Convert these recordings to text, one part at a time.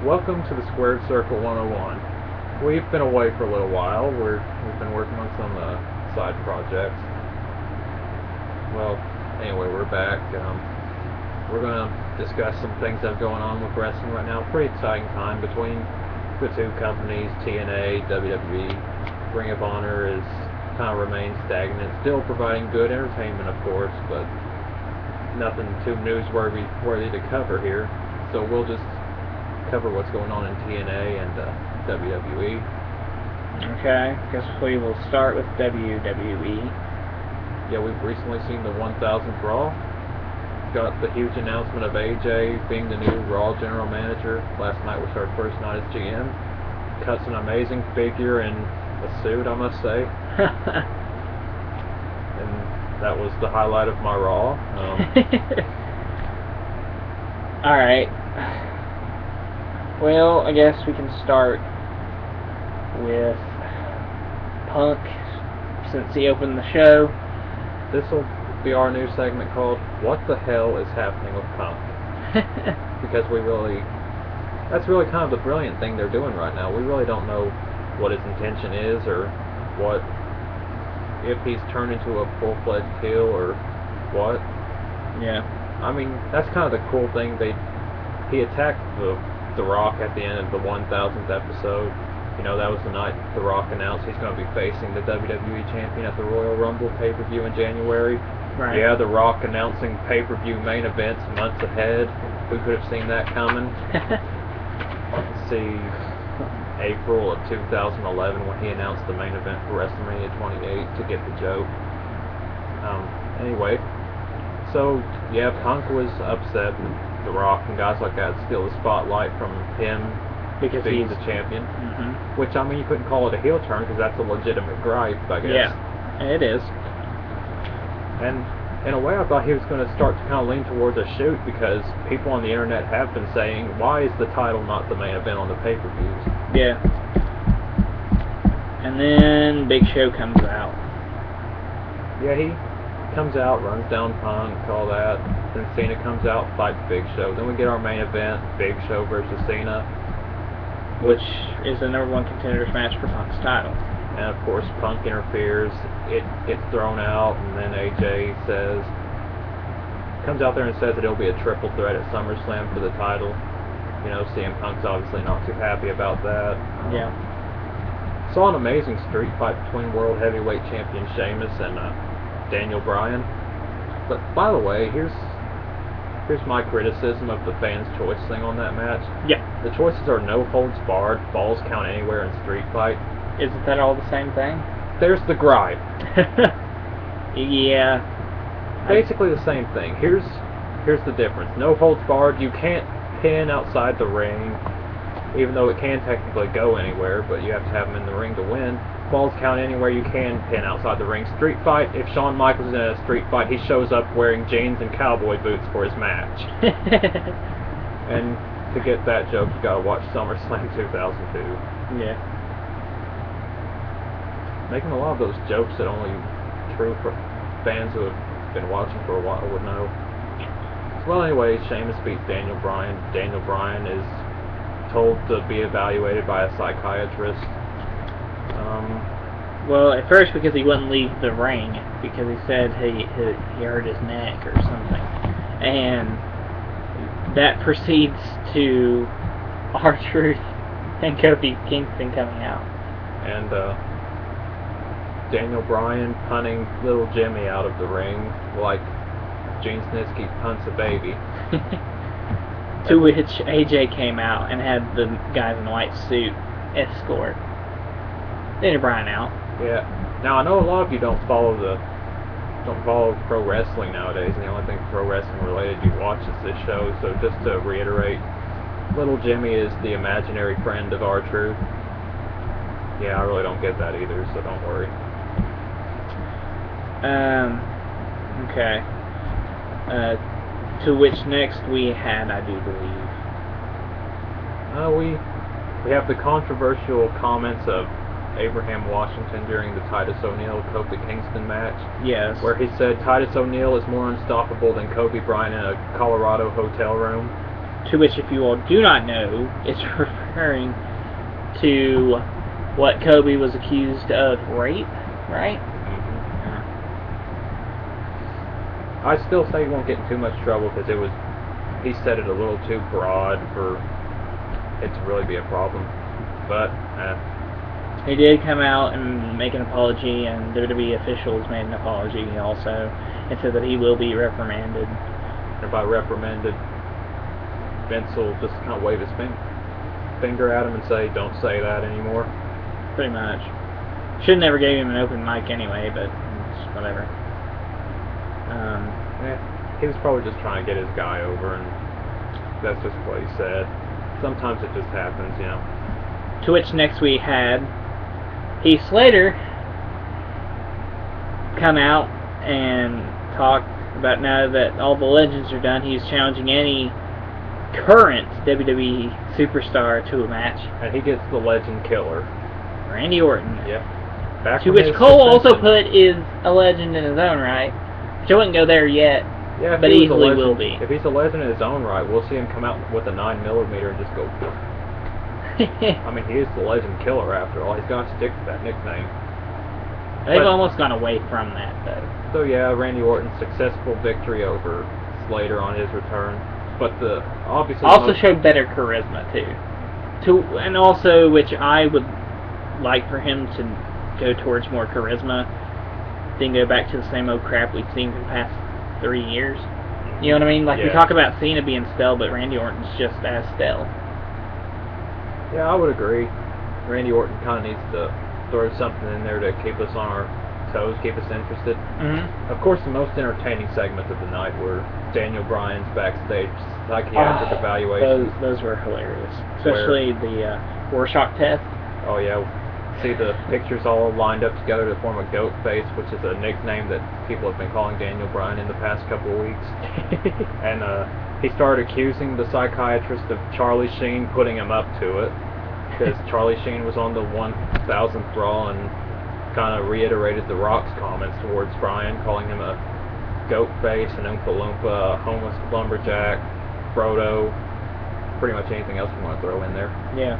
Welcome to the Squared Circle 101. We've been away for a little while. We've been working on some side projects. Well, anyway, we're back. We're going to discuss some things that are going on with wrestling right now. Pretty exciting time between the two companies, TNA, WWE. Ring of Honor is kind of remains stagnant, still providing good entertainment, of course, but nothing too newsworthy to cover here. So we'll just cover what's going on in TNA and WWE. Okay, guess we will start with WWE. Yeah, we've recently seen the 1000th Raw. Got the huge announcement of AJ being the new Raw General Manager. Last night was our first night as GM. Cuts an amazing figure in a suit, I must say. And that was the highlight of my Raw. Alright. Well, I guess we can start with Punk, since he opened the show. This will be our new segment called What the Hell is Happening with Punk? Because that's really kind of the brilliant thing they're doing right now. We really don't know what his intention is, or if he's turned into a full-fledged heel, or what. Yeah. I mean, that's kind of the cool thing. He attacked The Rock at the end of the 1000th episode. You know, that was the night The Rock announced he's going to be facing the WWE Champion at the Royal Rumble pay-per-view in January. Right. Yeah, The Rock announcing pay-per-view main events months ahead. Who could have seen that coming? Let's see, April of 2011 when he announced the main event for WrestleMania 28 to get the joke. Anyway, so yeah, Punk was upset. The Rock and guys like that steal the spotlight from him because being he's the champion. Mm-hmm. Which, I mean, you couldn't call it a heel turn because that's a legitimate gripe, I guess. Yeah, it is. And in a way, I thought he was going to start to kind of lean towards a shoot, because people on the internet have been saying, why is the title not the main event on the pay-per-views? Yeah. And then Big Show comes out. Yeah, he comes out, runs down Punk, all that. Then Cena comes out, fights Big Show. Then we get our main event, Big Show versus Cena, which is the #1 contenders match for Punk's title. And of course, Punk interferes. It gets thrown out, and then AJ comes out there and says that it'll be a triple threat at SummerSlam for the title. You know, CM Punk's obviously not too happy about that. Yeah. Saw an amazing street fight between World Heavyweight Champion Sheamus and Daniel Bryan. But by the way, here's my criticism of the fans' choice thing on that match. Yeah. The choices are no holds barred, falls count anywhere, and street fight. Isn't that all the same thing? There's the gripe. Yeah. Basically the same thing. Here's the difference. No holds barred, you can't pin outside the ring, even though it can technically go anywhere, but you have to have them in the ring to win. Falls count anywhere, you can pin outside the ring. Street fight, if Shawn Michaels is in a street fight, he shows up wearing jeans and cowboy boots for his match. And to get that joke, you gotta watch SummerSlam 2002. Yeah. Making a lot of those jokes that only true for fans who have been watching for a while would know. Well, anyway, Sheamus beats Daniel Bryan. Daniel Bryan is told to be evaluated by a psychiatrist. Well, at first because he wouldn't leave the ring, because he said he hurt his neck or something. And that proceeds to R-Truth and Kofi Kingston coming out. And Daniel Bryan punting little Jimmy out of the ring like Gene Snitsky punts a baby. To which AJ came out and had the guys in the white suit escort Daniel Bryan out. Yeah. Now I know a lot of you don't follow pro wrestling nowadays, and the only thing pro wrestling related you watch is this show. So just to reiterate, little Jimmy is the imaginary friend of R-Truth. Yeah, I really don't get that either, so don't worry. Okay. To which next we had, I do believe. We have the controversial comments of Abraham Washington during the Titus O'Neil-Kofi Kingston match. Yes. Where he said Titus O'Neil is more unstoppable than Kobe Bryant in a Colorado hotel room. to which, if you all do not know, it's referring to what Kobe was accused of rape, right? I still say he won't get in too much trouble because he said it a little too broad for it to really be a problem. But he did come out and make an apology, and WWE officials made an apology also, and said that he will be reprimanded. If I reprimanded, Vince will just kind of wave his finger at him and say, "Don't say that anymore." Pretty much. Should never gave him an open mic anyway, but it's whatever. He was probably just trying to get his guy over, and that's just what he said. Sometimes it just happens, you know. To which next we had Heath Slater come out and talk about now that all the legends are done, he's challenging any current WWE superstar to a match. And he gets the legend killer. Randy Orton. Yep. To which Cole also put is a legend in his own right. Which I wouldn't go there yet, yeah, but easily will be. If he's a legend in his own right, we'll see him come out with a 9mm and just go... I mean, he is the legend killer after all. He's got to stick to that nickname. They've almost gone away from that, though. So yeah, Randy Orton's successful victory over Slater on his return. But obviously... Also showed better charisma, too. And also, which I would like for him to go towards more charisma, then go back to the same old crap we've seen for the past 3 years. You know what I mean? Like, we talk about Cena being stale, but Randy Orton's just as stale. Yeah, I would agree. Randy Orton kind of needs to throw something in there to keep us on our toes, keep us interested. Mm-hmm. Of course, the most entertaining segments of the night were Daniel Bryan's backstage psychiatric evaluation. Those were hilarious. Especially the Rorschach test. Oh, yeah. See the pictures all lined up together to form a goat face, which is a nickname that people have been calling Daniel Bryan in the past couple of weeks. And he started accusing the psychiatrist of Charlie Sheen putting him up to it, because Charlie Sheen was on the 1000th Raw and kind of reiterated The Rock's comments towards Bryan, calling him a goat face, an Oompa Loompa, a homeless lumberjack, Frodo, pretty much anything else you want to throw in there. Yeah.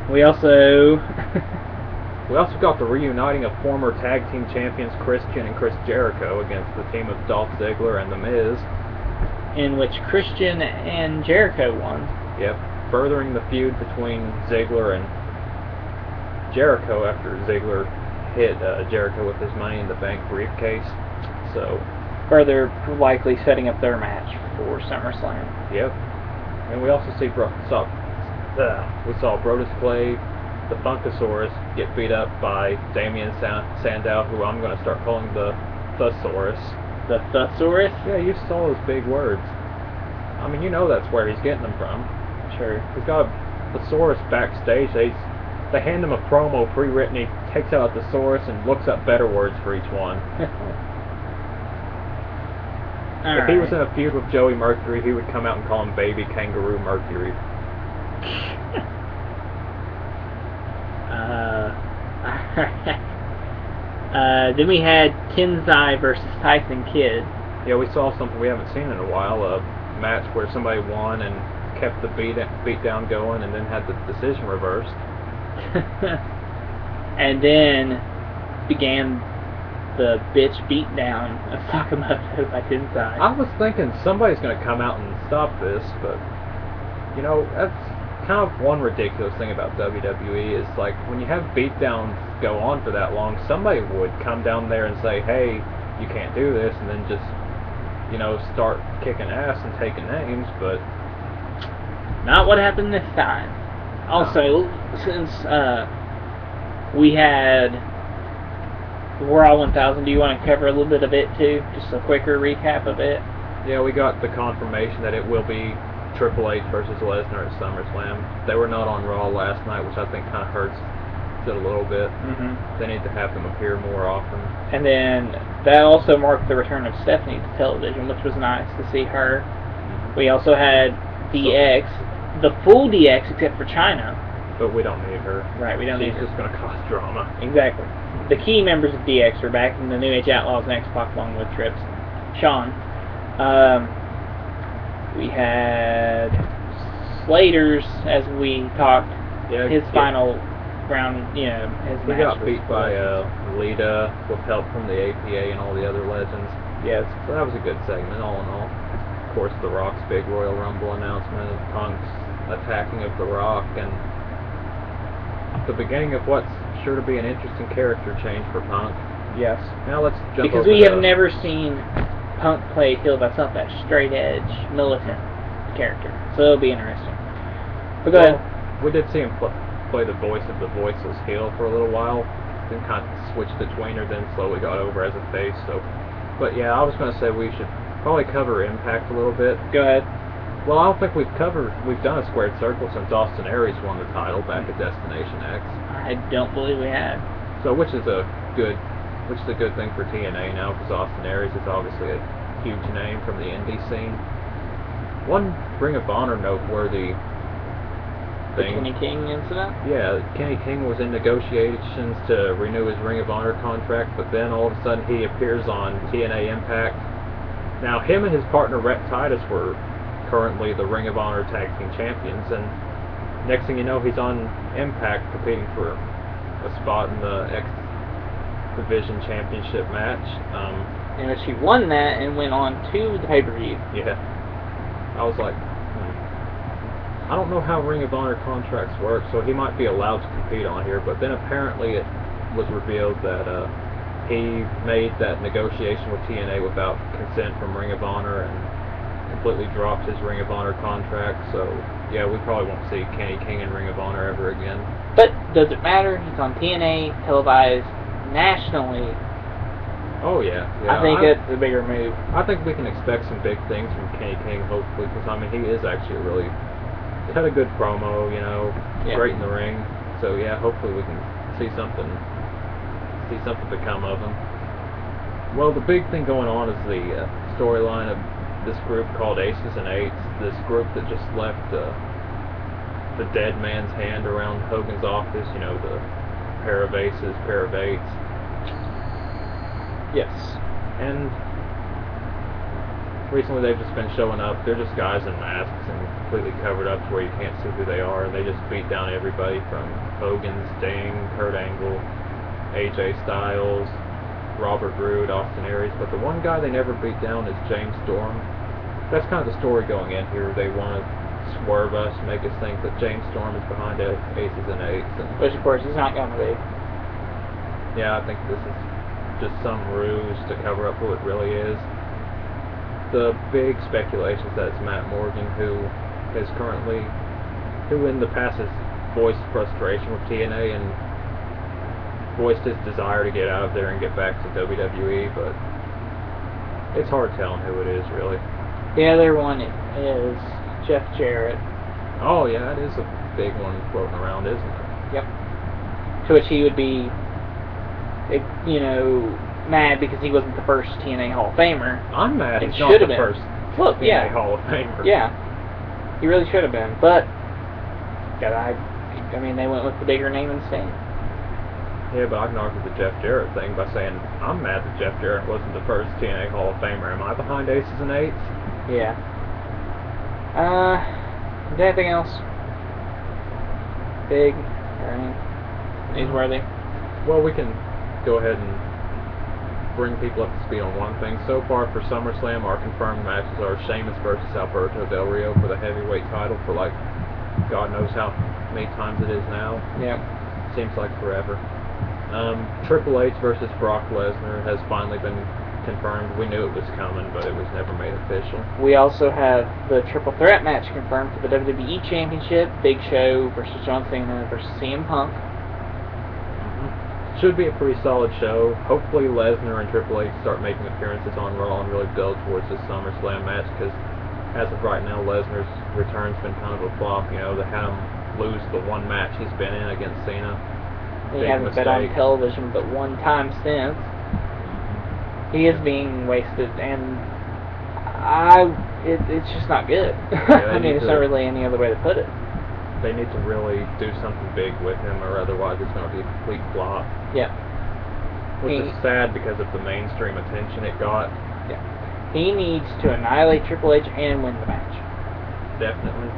We also got the reuniting of former tag team champions Christian and Chris Jericho against the team of Dolph Ziggler and The Miz, in which Christian and Jericho won. Yep, furthering the feud between Ziggler and Jericho after Ziggler hit Jericho with his Money in the Bank briefcase. So, further likely setting up their match for SummerSlam. Yep. And we also saw Brodus Clay, the Funkasaurus, get beat up by Damien Sandow, who I'm going to start calling the Thesaurus. The Thesaurus? Yeah, you saw those big words. I mean, you know that's where he's getting them from. Sure. He's got a Thesaurus backstage. They hand him a promo pre-written. He takes out a Thesaurus and looks up better words for each one. If he was in a feud with Joey Mercury, he would come out and call him Baby Kangaroo Mercury. Then we had Tenzai versus Tyson Kidd. Yeah, we saw something we haven't seen in a while, a match where somebody won and kept the beat down going and then had the decision reversed. And then began the bitch beat down of Sakamoto by Tenzai. I was thinking somebody's going to come out and stop this, but you know, that's kind of one ridiculous thing about WWE is, like, when you have beatdowns go on for that long, somebody would come down there and say, hey, you can't do this, and then just, you know, start kicking ass and taking names, but not what happened this time. Also, since we had Raw 1000, do you want to cover a little bit of it too? Just a quicker recap of it? Yeah, we got the confirmation that it will be Triple H versus Lesnar at SummerSlam. They were not on Raw last night, which I think kind of hurts it a little bit. Mm-hmm. They need to have them appear more often. And then that also marked the return of Stephanie to television, which was nice to see her. Mm-hmm. We also had DX, the full DX except for China. But we don't need her. Right, we don't need her. She's just going to cause drama. Exactly. The key members of DX are back in the New Age Outlaws and X-Pac along with Trips. Sean. We had Slater's, as we talked, Yeah, his final round, his he match got was beat by Legends. Lita with help from the APA and all the other legends. Yes. So that was a good segment, all in all. Of course, The Rock's big Royal Rumble announcement, Punk's attacking of The Rock, and the beginning of what's sure to be an interesting character change for Punk. Yes. Now let's jump Because over we have to- never seen Punk play heel that's not that straight edge militant character. So it'll be interesting. But go ahead. We did see him play the voice of the voiceless heel for a little while, then kind of switched to tweener, then slowly got over as a face. So, but yeah, I was going to say we should probably cover Impact a little bit. Go ahead. Well, I don't think we've done a squared circle since Austin Aries won the title back at Destination X. I don't believe we had. So, which is a good thing for TNA now, because Austin Aries is obviously a huge name from the indie scene. One Ring of Honor noteworthy The thing. Kenny King incident? Yeah, Kenny King was in negotiations to renew his Ring of Honor contract, but then all of a sudden he appears on TNA Impact. Now, him and his partner Rhett Titus were currently the Ring of Honor Tag Team Champions, and next thing you know, he's on Impact competing for a spot in the X Division Championship match. In which he won that and went on to the pay-per-view. Yeah. I was like, I don't know how Ring of Honor contracts work, so he might be allowed to compete on here, but then apparently it was revealed that he made that negotiation with TNA without consent from Ring of Honor and completely dropped his Ring of Honor contract, so yeah, we probably won't see Kenny King in Ring of Honor ever again. But does it matter? He's on TNA, televised nationally. Oh yeah. I think it's a bigger move. I think we can expect some big things from Kenny King, hopefully, because I mean he is actually really had a good promo, great in the ring. So yeah, hopefully we can see something become of him. Well, the big thing going on is the storyline of this group called Aces and Eights. This group that just left the dead man's hand around Hogan's office. The pair of aces, pair of eights. Yes. And recently they've just been showing up. They're just guys in masks and completely covered up to where you can't see who they are. And they just beat down everybody from Hogan, Sting, Kurt Angle, AJ Styles, Robert Roode, Austin Aries. But the one guy they never beat down is James Storm. That's kind of the story going in here. They want to swerve us, make us think that James Storm is behind Aces and Eights. Which, of course, he's not going to be. Yeah, I think this is just some ruse to cover up who it really is. The big speculation is that it's Matt Morgan, who in the past has voiced frustration with TNA and voiced his desire to get out of there and get back to WWE, but it's hard telling who it is, really. The other one is Jeff Jarrett. Oh, yeah, that is a big one floating around, isn't it? Yep. To which he would be, mad because he wasn't the first TNA Hall of Famer. I'm mad he's not the first TNA Hall of Famer. Yeah. He really should have been, but they went with the bigger name instead. Yeah, but I can argue the Jeff Jarrett thing by saying I'm mad that Jeff Jarrett wasn't the first TNA Hall of Famer. Am I behind Aces and Eights? Yeah. Is there anything else big or newsworthy? Well, we can go ahead and bring people up to speed on one thing. So far for SummerSlam, our confirmed matches are Sheamus versus Alberto Del Rio for the heavyweight title for God knows how many times it is now. Yeah. Seems like forever. Triple H versus Brock Lesnar has finally been confirmed. We knew it was coming, but it was never made official. We also have the triple threat match confirmed for the WWE Championship. Big Show versus John Cena versus CM Punk. Should be a pretty solid show. Hopefully Lesnar and Triple H start making appearances on Raw and really build towards this SummerSlam match, because as of right now, Lesnar's return's been kind of a flop. They had him lose the one match he's been in against Cena. He hasn't been on television but one time since. He is being wasted, and it's just not good. Yeah, there's not really any other way to put it. They need to really do something big with him, or otherwise it's going to be a complete flop. Yeah. Which is sad because of the mainstream attention it got. Yeah. He needs to annihilate Triple H and win the match. Definitely.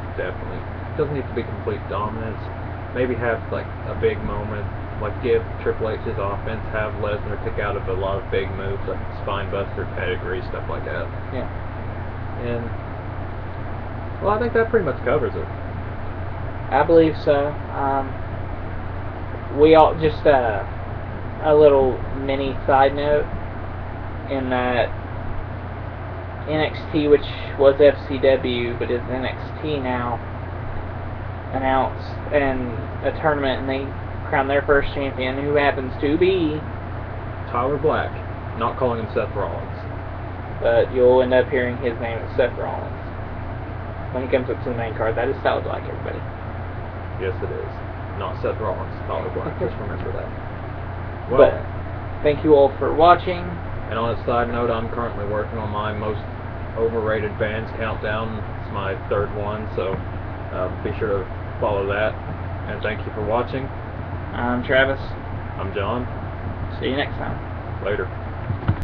Doesn't need to be complete dominance. Maybe have like a big moment, like give Triple H his offense, have Lesnar kick out of a lot of big moves like spine buster, pedigree, stuff like that. Yeah. And well, I think that pretty much covers it. I believe so. We all just a little mini side note in that NXT, which was FCW but is NXT now, announced a tournament, and they crowned their first champion, who happens to be Tyler Black, not calling him Seth Rollins. But you'll end up hearing his name as Seth Rollins when he comes up to the main card. That is Tyler Black, everybody. Yes, it is. Not Seth Rollins, Tyler Black. Just remember that. Well, but thank you all for watching. And on a side note, I'm currently working on my most overrated bands countdown. It's my third one, so be sure to follow that. And thank you for watching. I'm Travis. I'm John. See you next time. Later.